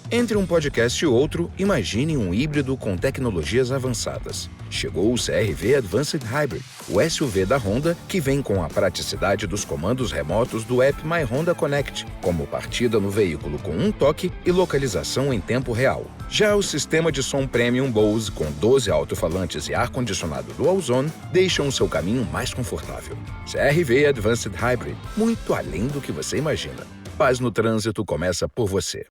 Entre um podcast e outro, imagine um híbrido com tecnologias avançadas. Chegou o CR-V Advanced Hybrid, o SUV da Honda, que vem com a praticidade dos comandos remotos do app My Honda Connect, como partida no veículo com um toque e localização em tempo real. Já o sistema de som Premium Bose, com 12 alto-falantes e ar-condicionado Dual Zone, deixam o seu caminho mais confortável. CR-V Advanced Hybrid, muito além do que você imagina. Paz no trânsito começa por você.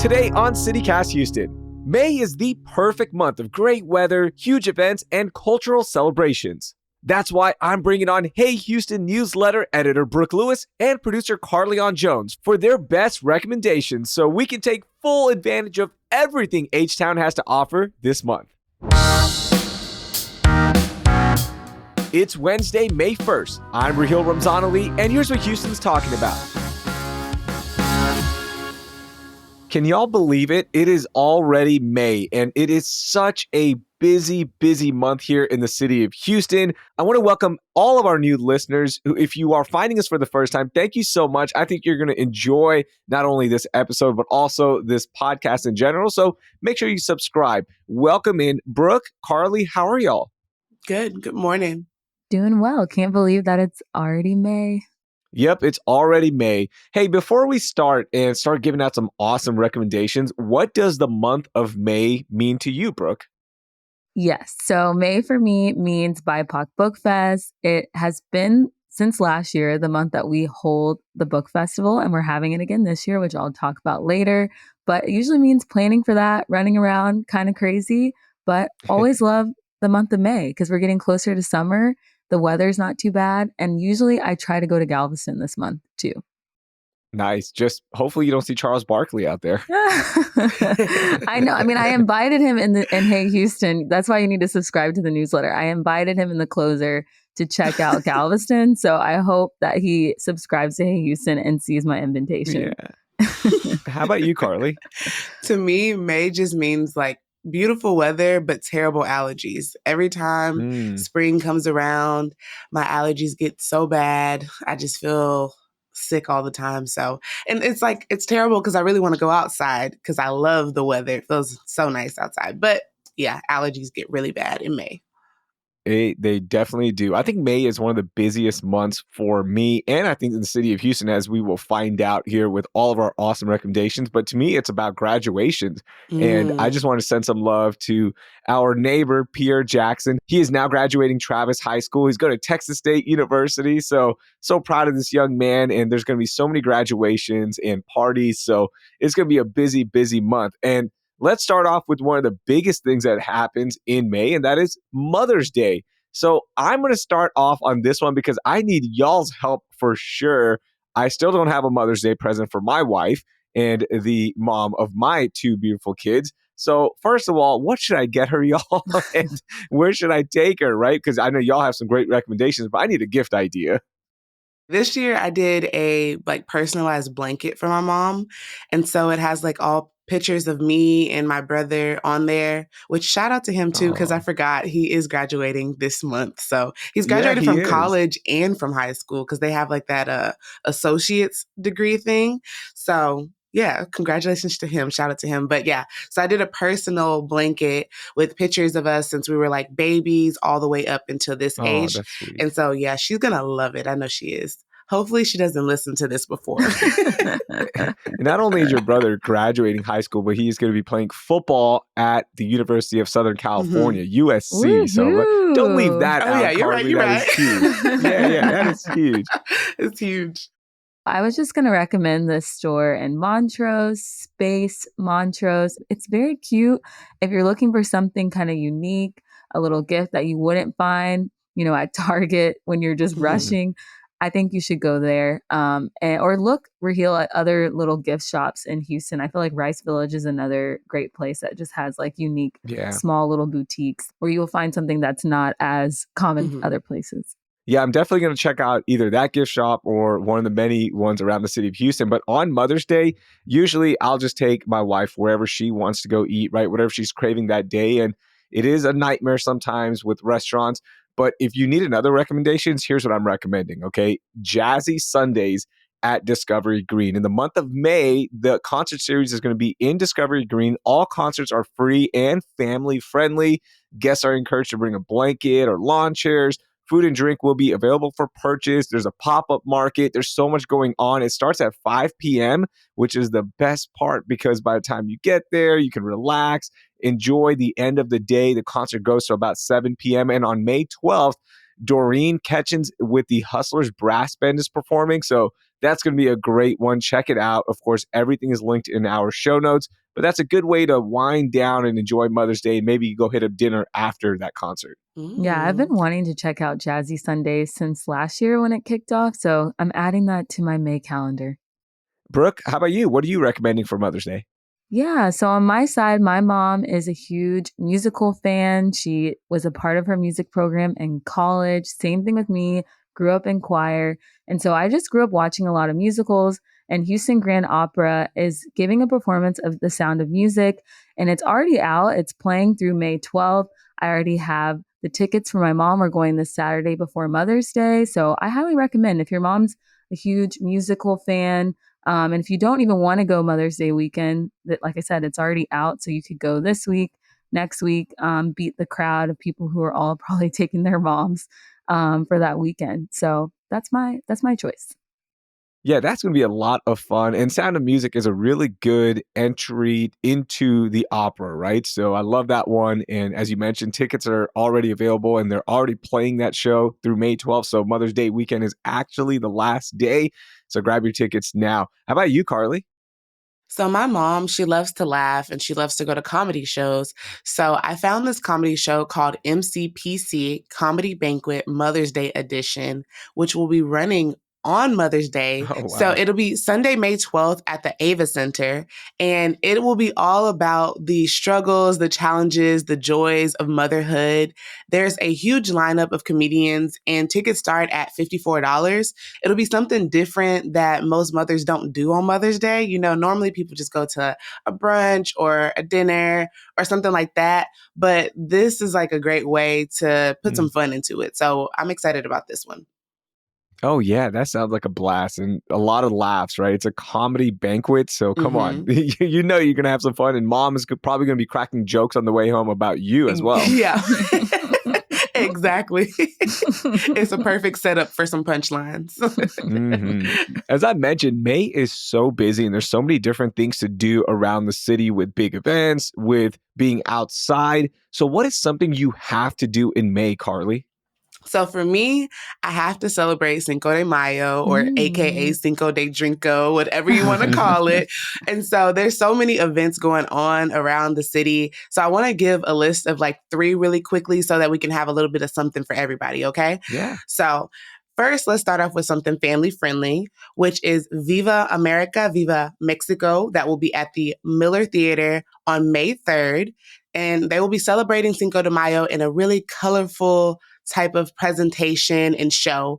Today on CityCast Houston, May is the perfect month of great weather, huge events, and cultural celebrations. That's why I'm bringing on Hey Houston newsletter editor Brooke Lewis and producer Carleon Jones for their best recommendations so we can take full advantage of everything H-Town has to offer this month. It's Wednesday, May 1st. I'm Raheel Ramzan-Ali, and here's what Houston's talking about. Can y'all believe it? It is already May, and it is such a busy month here in the city of Houston. I want to welcome all of our new listeners who, if you are finding us for the first time, thank you so much. I think you're going to enjoy not only this episode, but also this podcast in general. So make sure you subscribe. Welcome in. Brooke, Carly, how are y'all? Good. Good morning. Doing well. Can't believe that it's already May. Yep, it's already May. Hey, before we start giving out some awesome recommendations, what does the month of May mean to you, Brooke? Yes. So May for me means BIPOC Book Fest. It has been since last year, the month that we hold the book festival, and we're having it again this year, which I'll talk about later. But it usually means planning for that, running around kind of crazy, but always love the month of May because we're getting closer to summer. The weather's not too bad. And usually I try to go to Galveston this month too. Nice. Just hopefully you don't see Charles Barkley out there. I know. I mean, I invited him in Hey Houston. That's why you need to subscribe to the newsletter. I invited him in the closer to check out Galveston. So I hope that he subscribes to Hey Houston and sees my invitation. Yeah. How about you, Carly? To me, May just means like beautiful weather, but terrible allergies. Every time spring comes around, my allergies get so bad. I just feel sick all the time. So, and it's terrible because I really want to go outside because I love the weather. It feels so nice outside. But yeah, allergies get really bad in May. They definitely do. I think May is one of the busiest months for me, and I think in the city of Houston, as we will find out here with all of our awesome recommendations. But to me, it's about graduations. And I just want to send some love to our neighbor, Pierre Jackson. He is now graduating Travis High School. He's going to Texas State University. So proud of this young man. And there's going to be so many graduations and parties. So it's going to be a busy month. And let's start off with one of the biggest things that happens in May, and that is Mother's Day. So I'm going to start off on this one because I need y'all's help for sure. I still don't have a Mother's Day present for my wife and the mom of my two beautiful kids. So first of all, what should I get her, y'all? And where should I take her, right? Because I know y'all have some great recommendations, but I need a gift idea. This year I did a personalized blanket for my mom. And so it has all pictures of me and my brother on there, which shout out to him too, because I forgot he is graduating this month. So he's graduated from college and from high school because they have that associate's degree thing. So yeah, congratulations to him. Shout out to him. But yeah, so I did a personal blanket with pictures of us since we were babies all the way up until this age. That's sweet. And so yeah, she's going to love it. I know she is. Hopefully she doesn't listen to this before. Not only is your brother graduating high school, but he's going to be playing football at the University of Southern California, USC. Woo-hoo. So don't leave that out, yeah, you're Carly. right. That is huge. Yeah, that is huge. It's huge. I was just going to recommend this store in Montrose, Space Montrose. It's very cute. If you're looking for something kind of unique, a little gift that you wouldn't find, at Target when you're just rushing, I think you should go there or look, Raheel, at other little gift shops in Houston. I feel like Rice Village is another great place that just has unique, small little boutiques where you'll find something that's not as common other places. Yeah, I'm definitely going to check out either that gift shop or one of the many ones around the city of Houston. But on Mother's Day, usually I'll just take my wife wherever she wants to go eat, right? Whatever she's craving that day. And it is a nightmare sometimes with restaurants. But if you need another recommendations, here's what I'm recommending, okay? Jazzy Sundays at Discovery Green. In the month of May, the concert series is going to be in Discovery Green. All concerts are free and family friendly. Guests are encouraged to bring a blanket or lawn chairs. Food and drink will be available for purchase. There's a pop-up market. There's so much going on. It starts at 5 p.m., which is the best part because by the time you get there, you can relax, enjoy the end of the day. The concert goes to about 7 p.m. And on May 12th, Doreen Ketchens with the Hustlers Brass Band is performing. So that's going to be a great one. Check it out. Of course, everything is linked in our show notes, but that's a good way to wind down and enjoy Mother's Day. And maybe you go hit a dinner after that concert. Yeah, I've been wanting to check out Jazzy Sundays since last year when it kicked off. So I'm adding that to my May calendar. Brooke, how about you? What are you recommending for Mother's Day? Yeah, so on my side, my mom is a huge musical fan. She was a part of her music program in college. Same thing with me, grew up in choir. And so I just grew up watching a lot of musicals. And Houston Grand Opera is giving a performance of The Sound of Music. And it's already out. It's playing through May 12th. I already have the tickets for my mom. We're going this Saturday before Mother's Day. So I highly recommend if your mom's a huge musical fan, and if you don't even want to go Mother's Day weekend, that like I said, it's already out. So you could go this week, next week, beat the crowd of people who are all probably taking their moms for that weekend. So that's my choice. Yeah, that's going to be a lot of fun. And Sound of Music is a really good entry into the opera, right? So I love that one. And as you mentioned, tickets are already available and they're already playing that show through May 12th. So Mother's Day weekend is actually the last day. So grab your tickets now. How about you, Carly? So my mom, she loves to laugh and she loves to go to comedy shows. So I found this comedy show called MCPC, Comedy Banquet Mother's Day Edition, which will be running on Mother's Day. Oh, wow. So it'll be Sunday, May 12th at the Ava Center. And it will be all about the struggles, the challenges, the joys of motherhood. There's a huge lineup of comedians and tickets start at $54. It'll be something different that most mothers don't do on Mother's Day. You know, normally people just go to a brunch or a dinner or something like that. But this is like a great way to put some fun into it. So I'm excited about this one. Oh, yeah, that sounds like a blast and a lot of laughs, right? It's a comedy banquet. So come on, you know you're going to have some fun. And mom is probably going to be cracking jokes on the way home about you as well. Yeah, exactly. It's a perfect setup for some punchlines. As I mentioned, May is so busy and there's so many different things to do around the city with big events, with being outside. So what is something you have to do in May, Carly? So for me, I have to celebrate Cinco de Mayo or AKA Cinco de Drinko, whatever you want to call it. And so there's so many events going on around the city. So I want to give a list of like 3 really quickly so that we can have a little bit of something for everybody. Okay. Yeah. So first, let's start off with something family friendly, which is Viva America, Viva Mexico. That will be at the Miller Theater on May 3rd. And they will be celebrating Cinco de Mayo in a really colorful type of presentation and show.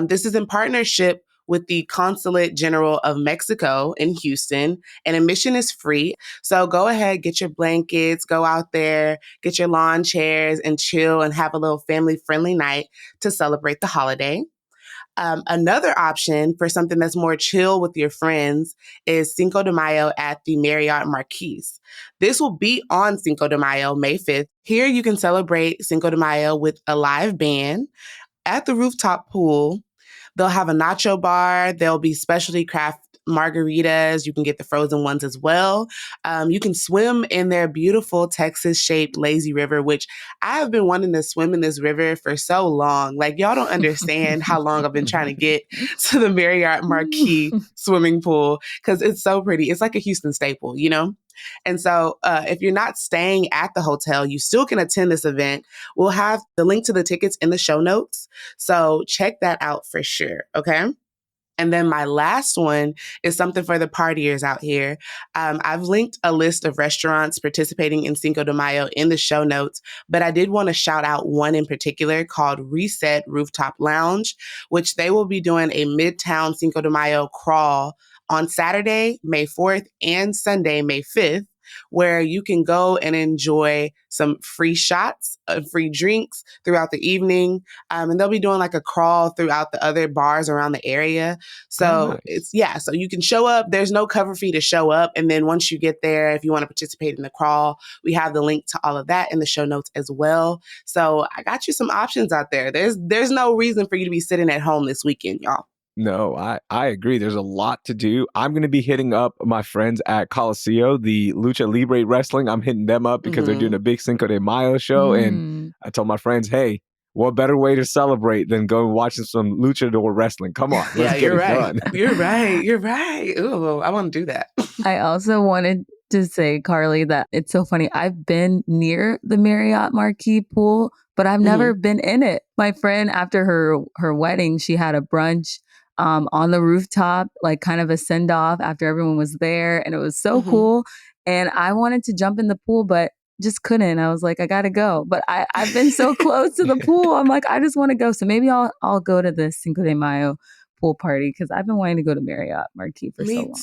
This is in partnership with the Consulate General of Mexico in Houston, and admission is free. So go ahead, get your blankets, go out there, get your lawn chairs and chill and have a little family-friendly night to celebrate the holiday. Another option for something that's more chill with your friends is Cinco de Mayo at the Marriott Marquise. This will be on Cinco de Mayo, May 5th. Here you can celebrate Cinco de Mayo with a live band at the rooftop pool. They'll have a nacho bar. There'll be specialty craft margaritas. You can get the frozen ones as well. You can swim in their beautiful Texas-shaped lazy river, which I have been wanting to swim in this river for so long. Like, y'all don't understand how long I've been trying to get to the Marriott Marquis swimming pool because it's so pretty. It's like a Houston staple, you know? And so if you're not staying at the hotel, you still can attend this event. We'll have the link to the tickets in the show notes. So check that out for sure. Okay. And then my last one is something for the partiers out here. I've linked a list of restaurants participating in Cinco de Mayo in the show notes, but I did want to shout out one in particular called Reset Rooftop Lounge, which they will be doing a Midtown Cinco de Mayo crawl on Saturday, May 4th and Sunday, May 5th. where you can go and enjoy some free shots, free drinks throughout the evening. And they'll be doing like a crawl throughout the other bars around the area. So nice. so you can show up. There's no cover fee to show up. And then once you get there, if you want to participate in the crawl, we have the link to all of that in the show notes as well. So I got you some options out there. There's no reason for you to be sitting at home this weekend, y'all. No, I agree. There's a lot to do. I'm going to be hitting up my friends at Coliseo, the Lucha Libre Wrestling. I'm hitting them up because they're doing a big Cinco de Mayo show. And I told my friends, hey, what better way to celebrate than going watching some luchador wrestling? Come on, let's get it done. You're right. Ooh, I want to do that. I also wanted to say, Carly, that it's so funny. I've been near the Marriott Marquis pool, but I've never been in it. My friend, after her wedding, she had a brunch on the rooftop, like kind of a send off after everyone was there. And it was so cool. And I wanted to jump in the pool, but just couldn't. I was like, I gotta go. But I've been so close to the pool. I'm like, I just want to go. So maybe I'll go to the Cinco de Mayo pool party because I've been wanting to go to Marriott Marquis for so long.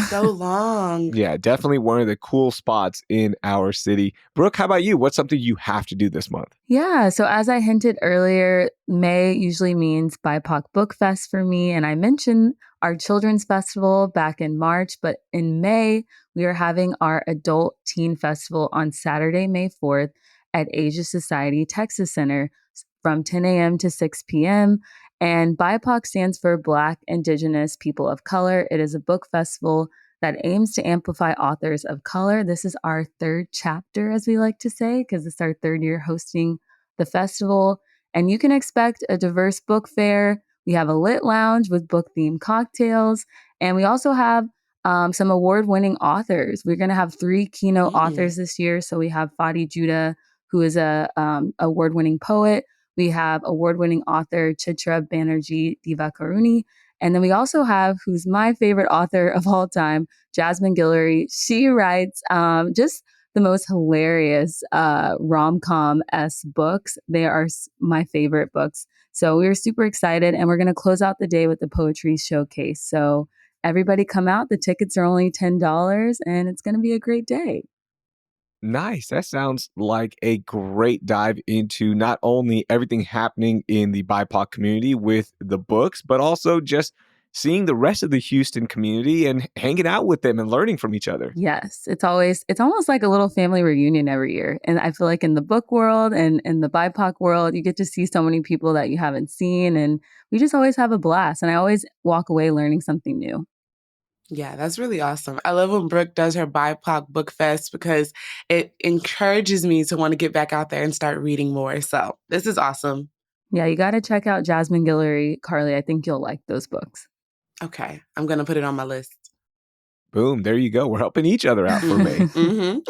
So long. Yeah, definitely one of the cool spots in our city. Brooke, how about you? What's something you have to do this month? Yeah, so as I hinted earlier, May usually means BIPOC Book Fest for me. And I mentioned our children's festival back in March, but in May, we are having our adult teen festival on Saturday, May 4th at Asia Society Texas Center from 10 a.m. to 6 p.m. And BIPOC stands for Black, Indigenous, People of Color. It is a book festival that aims to amplify authors of color. This is our third chapter, as we like to say, because it's our third year hosting the festival. And you can expect a diverse book fair. We have a lit lounge with book-themed cocktails. And we also have some award-winning authors. We're going to have 3 keynote authors this year. So we have Fadi Judah, who is a award-winning poet. We have award-winning author Chitra Banerjee Divakaruni. And then we also have, who's my favorite author of all time, Jasmine Guillory. She writes just the most hilarious rom-com-esque books. They are my favorite books. So we're super excited, and we're going to close out the day with the poetry showcase. So everybody come out. The tickets are only $10, and it's going to be a great day. Nice. That sounds like a great dive into not only everything happening in the BIPOC community with the books, but also just seeing the rest of the Houston community and hanging out with them and learning from each other. Yes, it's almost like a little family reunion every year. And I feel like in the book world and in the BIPOC world, you get to see so many people that you haven't seen. And we just always have a blast. And I always walk away learning something new. Yeah, that's really awesome. I love when Brooke does her BIPOC Book Fest because it encourages me to want to get back out there and start reading more. So this is awesome. Yeah, you got to check out Jasmine Guillory, Carly. I think you'll like those books. Okay, I'm going to put it on my list. Boom, there you go. We're helping each other out for May.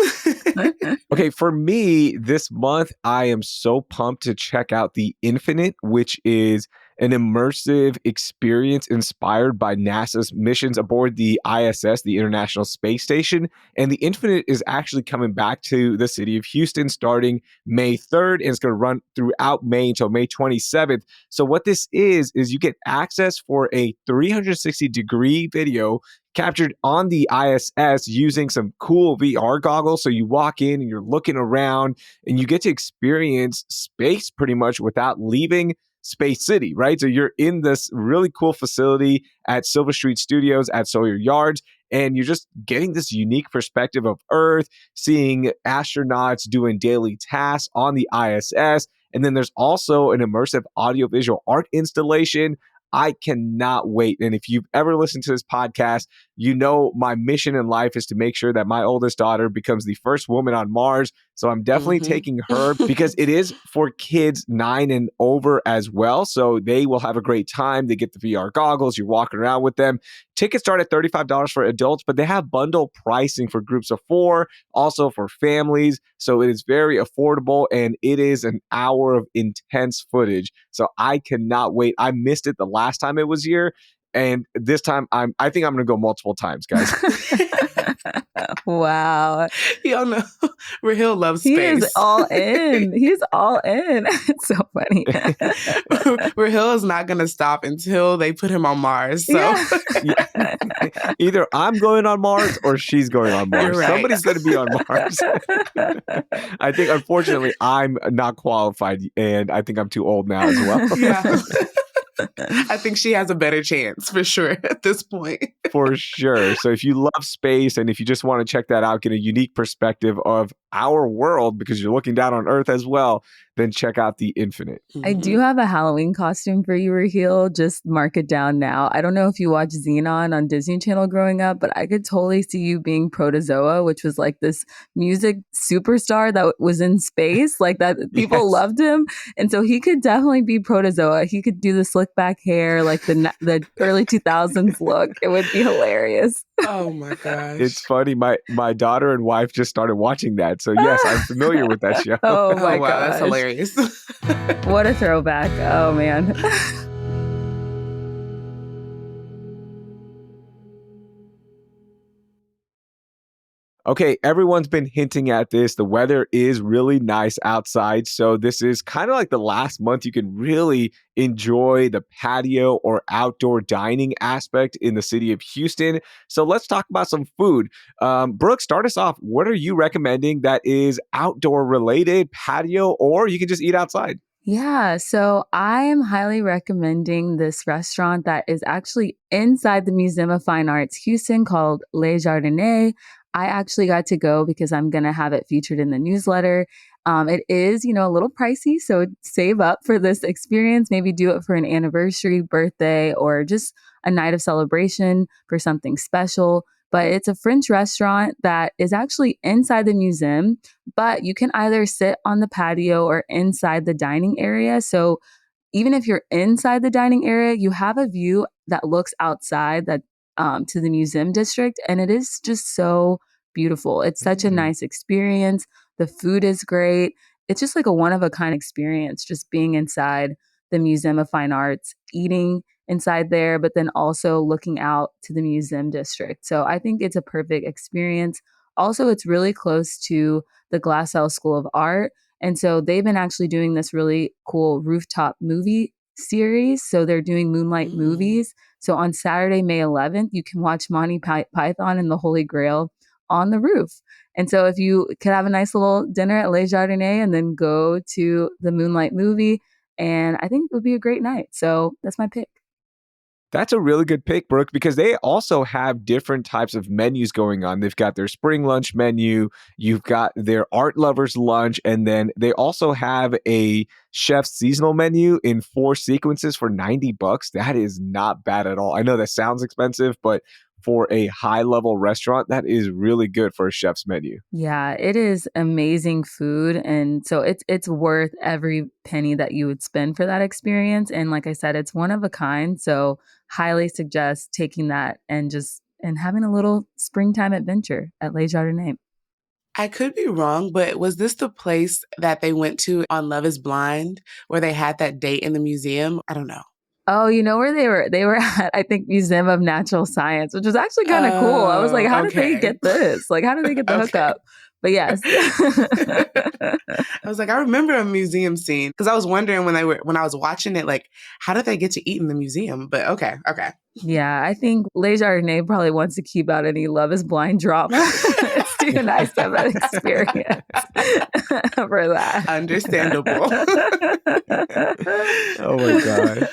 Okay, for me, this month, I am so pumped to check out The Infinite, which is an immersive experience inspired by NASA's missions aboard the ISS, the International Space Station. And The Infinite is actually coming back to the city of Houston starting May 3rd, and it's going to run throughout May until May 27th. So what this is you get access for a 360-degree video captured on the ISS using some cool VR goggles. So you walk in and you're looking around and you get to experience space pretty much without leaving Space City, right? So you're in this really cool facility at Silver Street Studios at Sawyer Yards, and you're just getting this unique perspective of Earth, seeing astronauts doing daily tasks on the ISS. And then there's also an immersive audiovisual art installation. I cannot wait. And if you've ever listened to this podcast, you know my mission in life is to make sure that my oldest daughter becomes the first woman on Mars. So I'm definitely taking her because it is for kids 9 and over as well. So they will have a great time. They get the VR goggles. You're walking around with them. Tickets start at $35 for adults, but they have bundle pricing for groups of 4, also for families. So it is very affordable, and it is an hour of intense footage. So I cannot wait. I missed it the last time it was here. And this time, I think I'm going to go multiple times, guys. Wow. Y'all know Raheel loves He is space. all in. He's all in. It's so funny. Raheel is not going to stop until they put him on Mars. So Yeah. Either I'm going on Mars or she's going on Mars. You're right. Somebody's going to be on Mars. I think, unfortunately, I'm not qualified, and I think I'm too old now as well. Yeah. I think she has a better chance for sure at this point. For sure. So if you love space and if you just want to check that out, get a unique perspective of our world because you're looking down on Earth as well, then check out The Infinite. I do have a Halloween costume for you, Raheel. Just mark it down now. I don't know if you watched Xenon on Disney Channel growing up, but I could totally see you being Protozoa, which was like this music superstar that was in space, like that people Yes. loved him. And so he could definitely be Protozoa. He could do the slick back hair, like the early 2000s look. It would be hilarious. Oh my gosh. It's funny. My daughter and wife just started watching that. So yes, I'm familiar with that show. Oh my wow, that's gosh. hilarious. What a throwback. Oh man. Okay, everyone's been hinting at this. The weather is really nice outside. So this is kind of like the last month you can really enjoy the patio or outdoor dining aspect in the city of Houston. So let's talk about some food. Brooke, start us off. What are you recommending that is outdoor related, patio, or you can just eat outside? Yeah, so I am highly recommending this restaurant that is actually inside the Museum of Fine Arts Houston called Les Jardiniers. I actually got to go because I'm going to have it featured in the newsletter. It is, a little pricey, so save up for this experience. Maybe do it for an anniversary, birthday, or just a night of celebration for something special. But it's a French restaurant that is actually inside the museum, but you can either sit on the patio or inside the dining area. So even if you're inside the dining area, you have a view that looks outside that to the museum district, and it is just so beautiful. It's such a nice experience. The food is great. It's just like a one of a kind experience, just being inside the Museum of Fine Arts, eating inside there, but then also looking out to the museum district. So I think it's a perfect experience. Also, it's really close to the Glassell School of Art. And so they've been actually doing this really cool rooftop movie series. So they're doing Moonlight movies. So on Saturday, May 11th, you can watch Monty Python and the Holy Grail on the roof. And so if you could have a nice little dinner at Les Jardiniers and then go to the Moonlight movie, and I think it would be a great night. So that's my pick. That's a really good pick, Brooke, because they also have different types of menus going on. They've got their spring lunch menu, you've got their art lovers lunch, and then they also have a chef's seasonal menu in 4 sequences for $90. That is not bad at all. I know that sounds expensive, but for a high-level restaurant, that is really good for a chef's menu. Yeah, it is amazing food. And so it's worth every penny that you would spend for that experience. And like I said, it's one of a kind. So highly suggest taking that and having a little springtime adventure at Les Jardiniers. I could be wrong, but was this the place that they went to on Love is Blind where they had that date in the museum? I don't know. Oh, you know where they were? They were at, I think, Museum of Natural Science, which was actually kind of cool. I was like, how did they get this? Like, how did they get the hookup? But yes. I was like, I remember a museum scene because I was wondering when I was watching it, like, how did they get to eat in the museum? But okay. Yeah, I think Les Jardiniers probably wants to keep out any Love is Blind drama. It's too nice to have that experience for that. Understandable. Oh my God.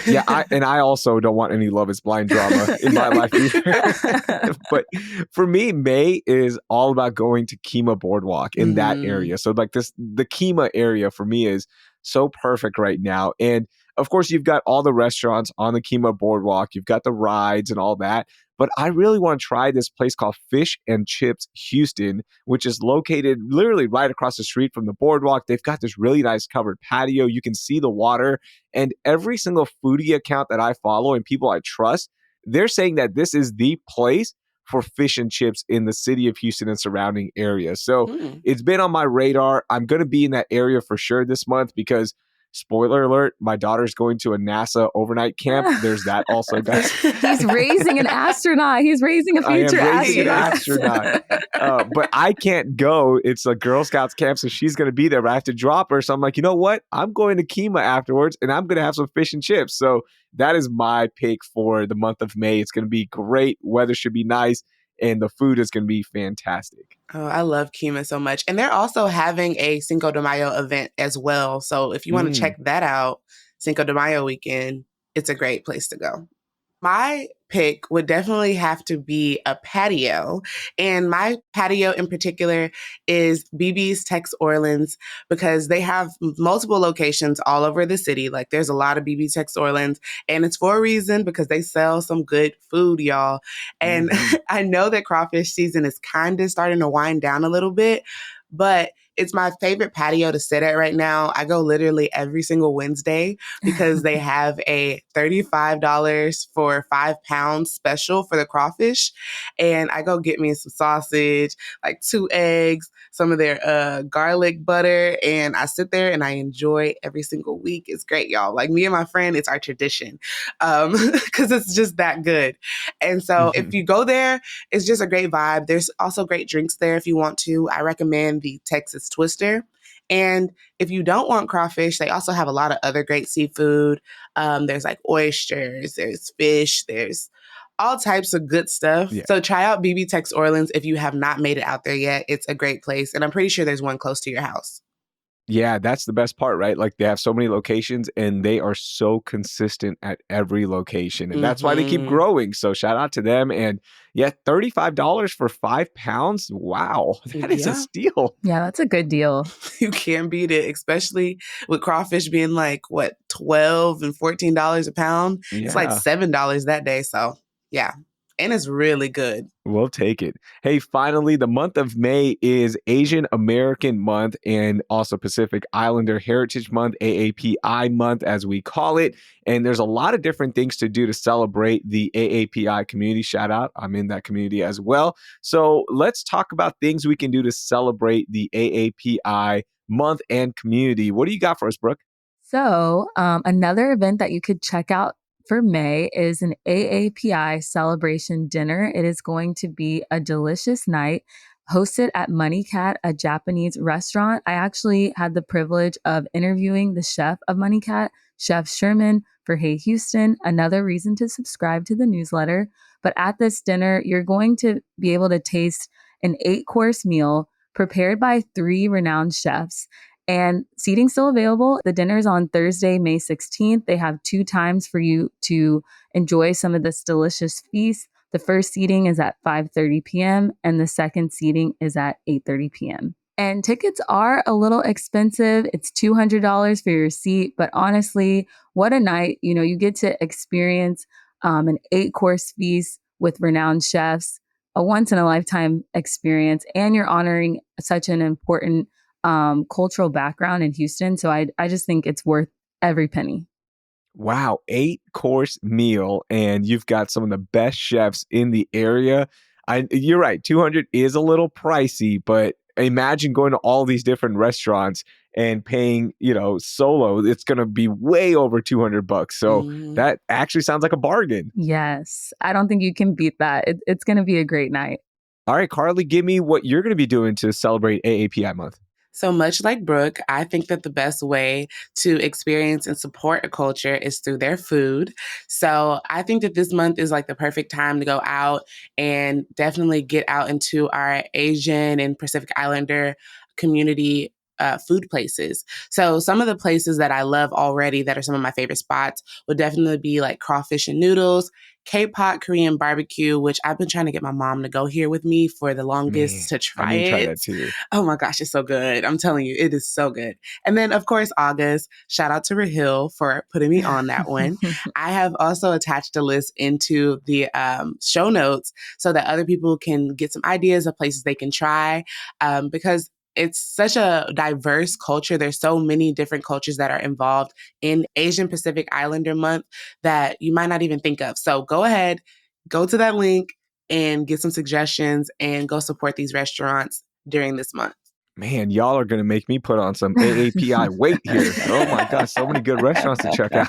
Yeah, I also don't want any Love is Blind drama in my life either. But for me, May is all about going to Kemah Boardwalk in that area. So like the Kemah area for me is so perfect right now. And of course, you've got all the restaurants on the Kemah Boardwalk. You've got the rides and all that. But I really want to try this place called Fish and Chips Houston, which is located literally right across the street from the boardwalk. They've got this really nice covered patio. You can see the water. And every single foodie account that I follow and people I trust, they're saying that this is the place for fish and chips in the city of Houston and surrounding areas. So it's been on my radar. I'm going to be in that area for sure this month because Spoiler alert, my daughter's going to a NASA overnight camp. There's that also, guys. He's raising an astronaut. He's raising a future astronaut. But I can't go. It's a Girl Scouts camp, so she's going to be there. But I have to drop her. So I'm like, you know what? I'm going to Kemah afterwards, and I'm going to have some fish and chips. So that is my pick for the month of May. It's going to be great. Weather should be nice, and the food is going to be fantastic. Oh, I love Kemah so much. And they're also having a Cinco de Mayo event as well. So if you want to check that out, Cinco de Mayo weekend, it's a great place to go. My pick would definitely have to be a patio. And my patio in particular is BB's Tex Orleans, because they have multiple locations all over the city. Like there's a lot of BB Tex Orleans, and it's for a reason, because they sell some good food, y'all. And I know that crawfish season is kind of starting to wind down a little bit, but it's my favorite patio to sit at right now. I go literally every single Wednesday because they have a $35 for 5 pounds special for the crawfish. And I go get me some sausage, like 2 eggs, some of their garlic butter. And I sit there and I enjoy every single week. It's great, y'all. Like me and my friend, it's our tradition because it's just that good. And so if you go there, it's just a great vibe. There's also great drinks there if you want to. I recommend the Texas Twister. And if you don't want crawfish, they also have a lot of other great seafood. There's like oysters, there's fish, there's all types of good stuff. Yeah. So try out BB Tex Orleans if you have not made it out there yet. It's a great place. And I'm pretty sure there's one close to your house. Yeah, that's the best part, right? Like they have so many locations and they are so consistent at every location. And that's why they keep growing. So shout out to them. And yeah, $35 for 5 pounds. Wow, that is a steal. Yeah, that's a good deal. You can't beat it, especially with crawfish being like, what, $12 and $14 a pound? Yeah. It's like $7 that day. So yeah. And it's really good. We'll take it. Hey, finally, the month of May is Asian American Month and also Pacific Islander Heritage Month, AAPI Month, as we call it. And there's a lot of different things to do to celebrate the AAPI community. Shout out, I'm in that community as well. So let's talk about things we can do to celebrate the AAPI month and community. What do you got for us, Brooke? So another event that you could check out for May is an AAPI celebration dinner. It is going to be a delicious night hosted at Money Cat, a Japanese restaurant. I actually had the privilege of interviewing the chef of Money Cat, Chef Sherman, for Hey Houston, another reason to subscribe to the newsletter. But at this dinner, you're going to be able to taste an 8-course meal prepared by 3 renowned chefs. And seating's still available. The dinner's on Thursday, May 16th. They have 2 times for you to enjoy some of this delicious feast. The first seating is at 5:30 p.m. and the second seating is at 8:30 p.m. And tickets are a little expensive. It's $200 for your seat. But honestly, what a night. You know, you get to experience an 8-course feast with renowned chefs, a once-in-a-lifetime experience, and you're honoring such an important cultural background in Houston. So I just think it's worth every penny. Wow, 8-course meal, and you've got some of the best chefs in the area. You're right, $200 is a little pricey, but imagine going to all these different restaurants and paying, solo. It's going to be way over $200. So that actually sounds like a bargain. Yes, I don't think you can beat that. It's going to be a great night. All right, Carly, give me what you're going to be doing to celebrate AAPI month. So much like Brooke, I think that the best way to experience and support a culture is through their food. So I think that this month is like the perfect time to go out and definitely get out into our Asian and Pacific Islander community food places. So some of the places that I love already that are some of my favorite spots would definitely be like Crawfish and Noodles, K-Pot Korean Barbecue, which I've been trying to get my mom to go here with me for the longest to try it. Try that too. Oh my gosh, it's so good. I'm telling you, it is so good. And then of course, August, shout out to Rahil for putting me on that one. I have also attached a list into the show notes so that other people can get some ideas of places they can try because it's such a diverse culture. There's so many different cultures that are involved in Asian Pacific Islander Month that you might not even think of. So go ahead, go to that link and get some suggestions and go support these restaurants during this month. Man, y'all are going to make me put on some AAPI weight here. Oh my gosh, so many good restaurants to check out.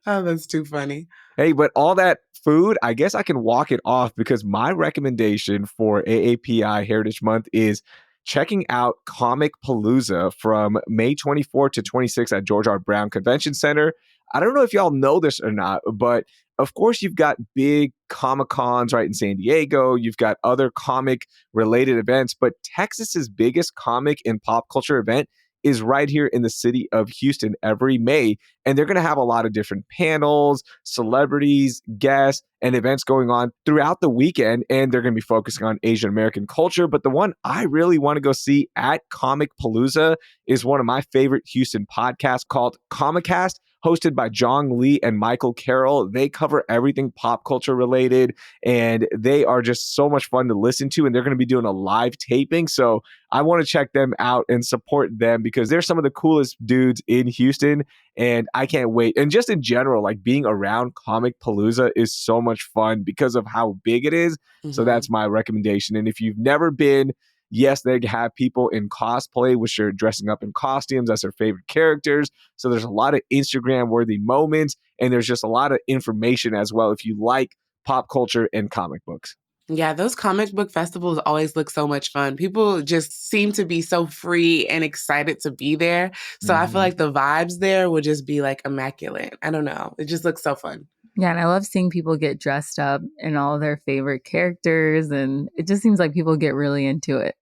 Oh, that's too funny. Hey, but all that food, I guess I can walk it off because my recommendation for AAPI Heritage Month is checking out Comic Palooza from May 24th to 26th at George R. Brown Convention Center. I don't know if y'all know this or not, but of course you've got big Comic Cons right in San Diego. You've got other comic related events, but Texas's biggest comic and pop culture event is right here in the city of Houston every May. And they're going to have a lot of different panels, celebrities, guests, and events going on throughout the weekend. And they're going to be focusing on Asian American culture. But the one I really want to go see at Comic Palooza is one of my favorite Houston podcasts called Comicast, hosted by Jong Lee and Michael Carroll. They cover everything pop culture related, and they are just so much fun to listen to. And they're going to be doing a live taping. So I want to check them out and support them because they're some of the coolest dudes in Houston. And I can't wait. And just in general, like being around Comic Palooza is so much fun because of how big it is. Mm-hmm. So that's my recommendation. And if you've never been, yes, they have people in cosplay, which are dressing up in costumes as their favorite characters. So there's a lot of Instagram-worthy moments, and there's just a lot of information as well if you like pop culture and comic books. Yeah, those comic book festivals always look so much fun. People just seem to be so free and excited to be there. So I feel like the vibes there would just be like immaculate. I don't know. It just looks so fun. Yeah, and I love seeing people get dressed up in all their favorite characters. And it just seems like people get really into it.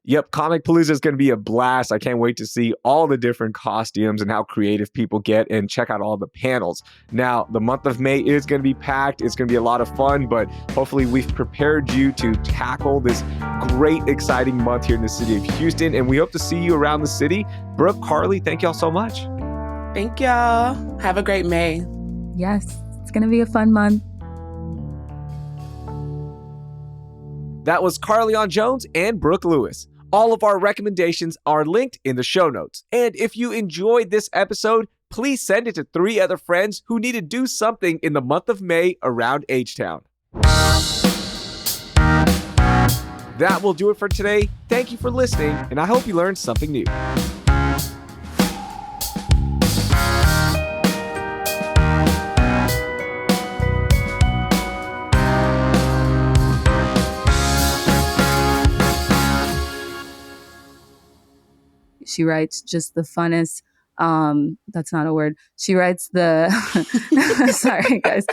Yep, Comic Palooza is going to be a blast. I can't wait to see all the different costumes and how creative people get and check out all the panels. Now, the month of May is going to be packed. It's going to be a lot of fun, but hopefully we've prepared you to tackle this great, exciting month here in the city of Houston, and we hope to see you around the city. Brooke, Carly, thank y'all so much. Thank y'all. Have a great May. Yes, it's going to be a fun month. That was Carleon Jones and Brooke Lewis. All of our recommendations are linked in the show notes. And if you enjoyed this episode, please send it to 3 other friends who need to do something in the month of May around H-Town. That will do it for today. Thank you for listening, and I hope you learned something new. She writes just the funnest. That's not a word. She writes the. Sorry, guys.